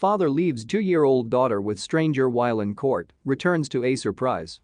Father leaves 2-year-old daughter with stranger while in court, returns to a surprise.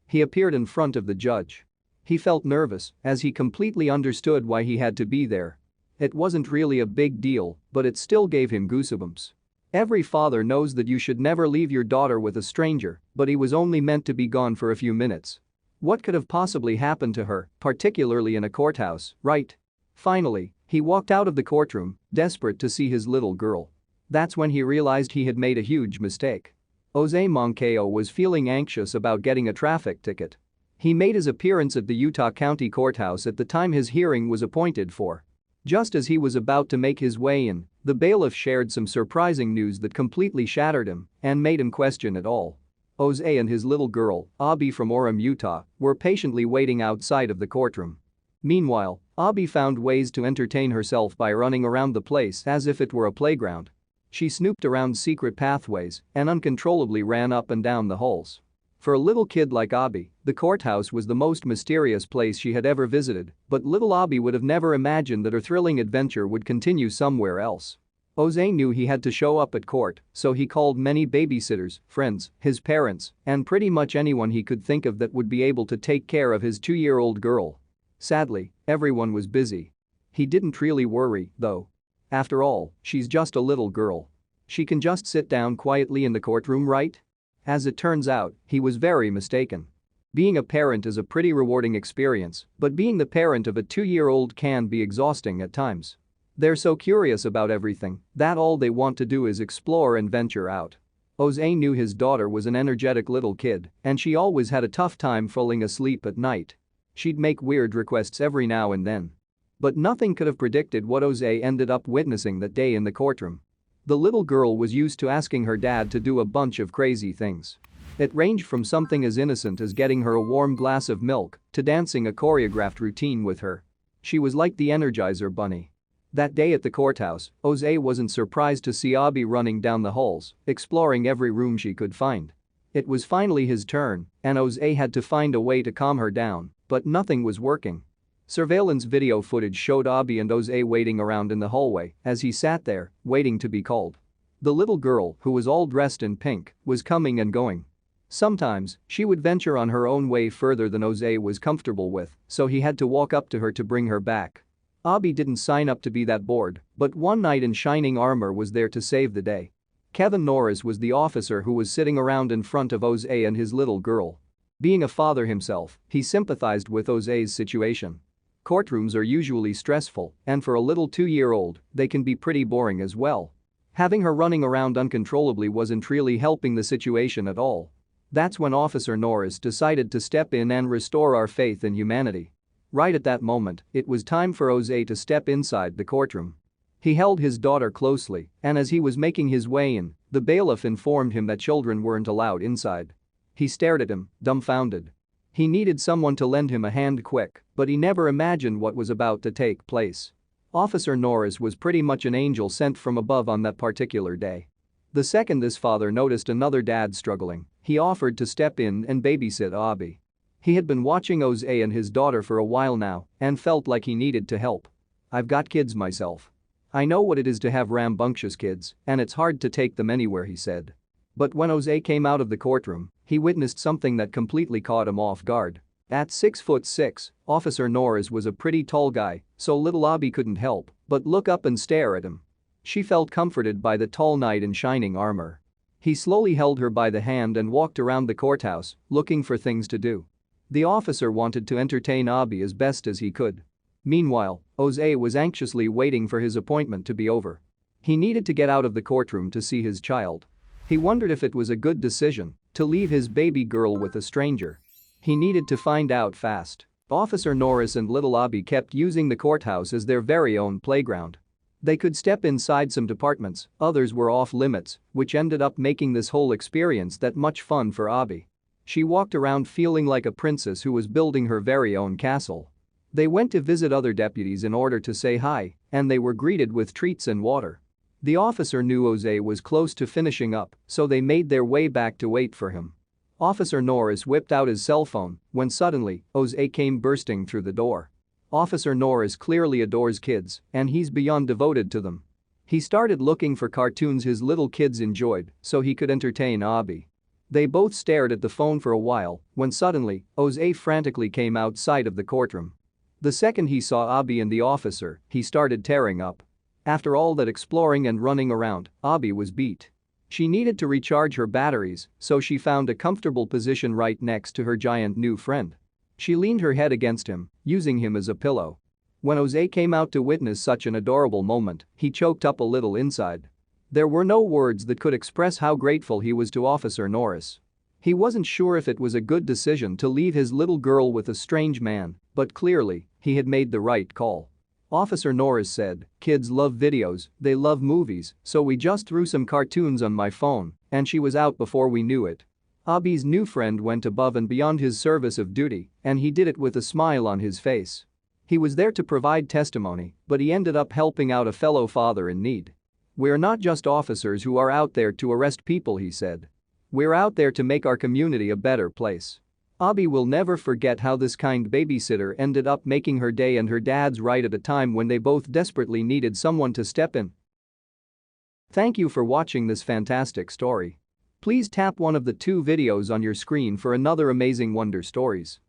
He appeared in front of the judge. He felt nervous as he completely understood why he had to be there. It wasn't really a big deal, but it still gave him goosebumps. Every father knows that you should never leave your daughter with a stranger, but he was only meant to be gone for a few minutes. What could have possibly happened to her, particularly in a courthouse, right? Finally, he walked out of the courtroom, desperate to see his little girl. That's when he realized he had made a huge mistake. Jose Moncayo was feeling anxious about getting a traffic ticket. He made his appearance at the Utah County Courthouse at the time his hearing was appointed for. Just as he was about to make his way in, the bailiff shared some surprising news that completely shattered him and made him question it all. Jose and his little girl, Abby from Orem, Utah, were patiently waiting outside of the courtroom. Meanwhile, Abby found ways to entertain herself by running around the place as if it were a playground. She snooped around secret pathways and uncontrollably ran up and down the halls. For a little kid like Abby, the courthouse was the most mysterious place she had ever visited, but little Abby would have never imagined that her thrilling adventure would continue somewhere else. Jose knew he had to show up at court, so he called many babysitters, friends, his parents, and pretty much anyone he could think of that would be able to take care of his 2-year-old girl. Sadly, everyone was busy. He didn't really worry, though. After all, she's just a little girl. She can just sit down quietly in the courtroom, right? As it turns out, he was very mistaken. Being a parent is a pretty rewarding experience, but being the parent of a 2-year-old can be exhausting at times. They're so curious about everything that all they want to do is explore and venture out. Jose knew his daughter was an energetic little kid, and she always had a tough time falling asleep at night. She'd make weird requests every now and then. But nothing could have predicted what Jose ended up witnessing that day in the courtroom. The little girl was used to asking her dad to do a bunch of crazy things. It ranged from something as innocent as getting her a warm glass of milk to dancing a choreographed routine with her. She was like the Energizer Bunny. That day at the courthouse, Jose wasn't surprised to see Abby running down the halls, exploring every room she could find. It was finally his turn, and Jose had to find a way to calm her down, but nothing was working. Surveillance video footage showed Abby and Jose waiting around in the hallway as he sat there, waiting to be called. The little girl, who was all dressed in pink, was coming and going. Sometimes, she would venture on her own way further than Jose was comfortable with, so he had to walk up to her to bring her back. Abby didn't sign up to be that bored, but one knight in shining armor was there to save the day. Kevin Norris was the officer who was sitting around in front of Jose and his little girl. Being a father himself, he sympathized with Jose's situation. Courtrooms are usually stressful, and for a little 2-year-old, they can be pretty boring as well. Having her running around uncontrollably wasn't really helping the situation at all. That's when Officer Norris decided to step in and restore our faith in humanity. Right at that moment, it was time for Jose to step inside the courtroom. He held his daughter closely, and as he was making his way in, the bailiff informed him that children weren't allowed inside. He stared at him, dumbfounded. He needed someone to lend him a hand quick, but he never imagined what was about to take place. Officer Norris was pretty much an angel sent from above on that particular day. The second this father noticed another dad struggling, he offered to step in and babysit Abby. He had been watching Jose and his daughter for a while now and felt like he needed to help. "I've got kids myself. I know what it is to have rambunctious kids, and it's hard to take them anywhere," he said. But when Jose came out of the courtroom, he witnessed something that completely caught him off guard. At 6'6", Officer Norris was a pretty tall guy, so little Abby couldn't help but look up and stare at him. She felt comforted by the tall knight in shining armor. He slowly held her by the hand and walked around the courthouse, looking for things to do. The officer wanted to entertain Abby as best as he could. Meanwhile, Jose was anxiously waiting for his appointment to be over. He needed to get out of the courtroom to see his child. He wondered if it was a good decision to leave his baby girl with a stranger. He needed to find out fast. Officer Norris and little Abby kept using the courthouse as their very own playground. They could step inside some departments, others were off limits, which ended up making this whole experience that much fun for Abby. She walked around feeling like a princess who was building her very own castle. They went to visit other deputies in order to say hi, and they were greeted with treats and water. The officer knew Jose was close to finishing up, so they made their way back to wait for him. Officer Norris whipped out his cell phone when suddenly, Jose came bursting through the door. Officer Norris clearly adores kids, and he's beyond devoted to them. He started looking for cartoons his little kids enjoyed so he could entertain Abby. They both stared at the phone for a while when suddenly, Jose frantically came outside of the courtroom. The second he saw Abby and the officer, he started tearing up. After all that exploring and running around, Abby was beat. She needed to recharge her batteries, so she found a comfortable position right next to her giant new friend. She leaned her head against him, using him as a pillow. When Jose came out to witness such an adorable moment, he choked up a little inside. There were no words that could express how grateful he was to Officer Norris. He wasn't sure if it was a good decision to leave his little girl with a strange man, but clearly, he had made the right call. Officer Norris said, "Kids love videos, they love movies, so we just threw some cartoons on my phone, and she was out before we knew it." Abby's new friend went above and beyond his service of duty, and he did it with a smile on his face. He was there to provide testimony, but he ended up helping out a fellow father in need. "We're not just officers who are out there to arrest people," he said. "We're out there to make our community a better place." Abby will never forget how this kind babysitter ended up making her day and her dad's right at a time when they both desperately needed someone to step in. Thank you for watching this fantastic story. Please tap one of the 2 videos on your screen for another amazing wonder stories.